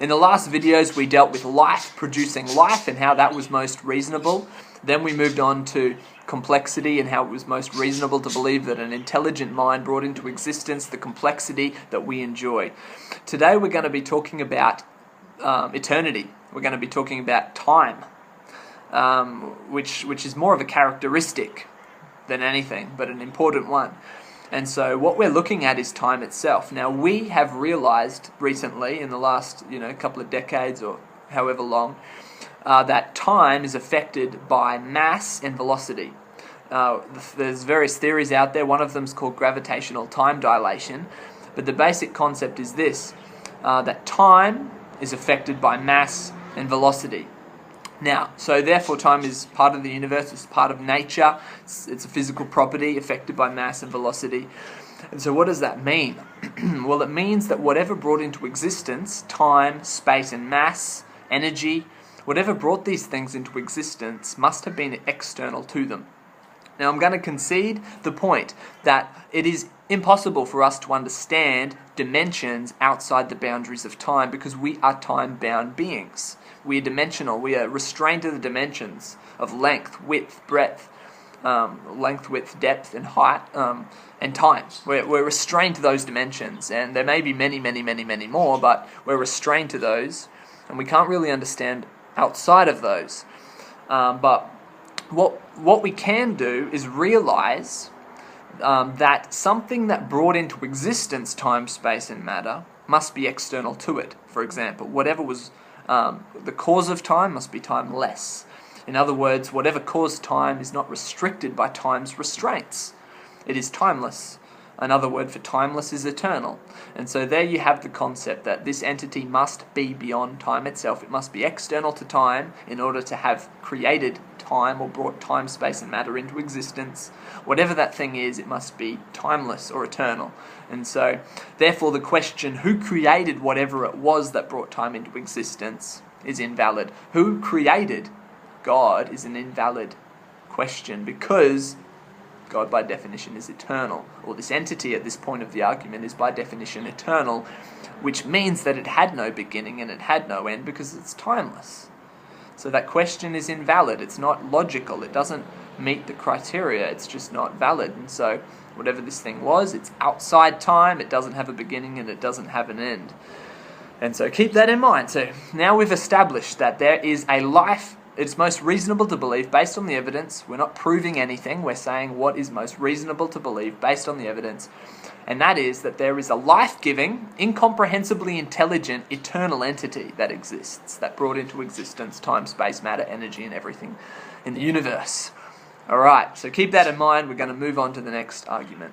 In the last videos, we dealt with life producing life and how that was most reasonable. Then we moved on to complexity and how it was most reasonable to believe that an intelligent mind brought into existence the complexity that we enjoy. Today we're going to be talking about eternity. We're going to be talking about time, which is more of a characteristic than anything, but an important one. And so what we're looking at is time itself. Now we have realized recently, in the last couple of decades or however long, that time is affected by mass and velocity. There's various theories out there. One of them is called gravitational time dilation. But the basic concept is this, that time is affected by mass and velocity. Now, so therefore time is part of the universe, it's part of nature, it's a physical property affected by mass and velocity. And so what does that mean? Well, it means that whatever brought into existence, time, space and mass, energy, whatever brought these things into existence must have been external to them. Now I'm going to concede the point that it is impossible for us to understand dimensions outside the boundaries of time because we are time-bound beings. We are dimensional. We are restrained to the dimensions of length, width, breadth, depth, and height, and time. We're restrained to those dimensions, and there may be many, many, many, many more, but we're restrained to those, and we can't really understand outside of those. But what we can do is realize that something that brought into existence time, space, and matter must be external to it. For example, whatever was the cause of time must be timeless. In other words, whatever caused time is not restricted by time's restraints. It is timeless. Another word for timeless is eternal. And so there you have the concept that this entity must be beyond time itself. It must be external to time in order to have created time or brought time, space and matter into existence. Whatever that thing is, it must be timeless or eternal. And so, therefore, the question, who created whatever it was that brought time into existence, is invalid. Who created God is an invalid question because God by definition is eternal, or this entity at this point of the argument is by definition eternal, which means that it had no beginning and it had no end because it's timeless. So that question is invalid. It's not logical. It doesn't meet the criteria. It's just not valid. And so whatever this thing was, it's outside time, it doesn't have a beginning and it doesn't have an end. And so keep that in mind. So now we've established that there is a life. It's most reasonable to believe based on the evidence. We're not proving anything. We're saying what is most reasonable to believe based on the evidence. And that is that there is a life-giving, incomprehensibly intelligent, eternal entity that exists, that brought into existence time, space, matter, energy, and everything in the universe. Alright, so keep that in mind. We're going to move on to the next argument.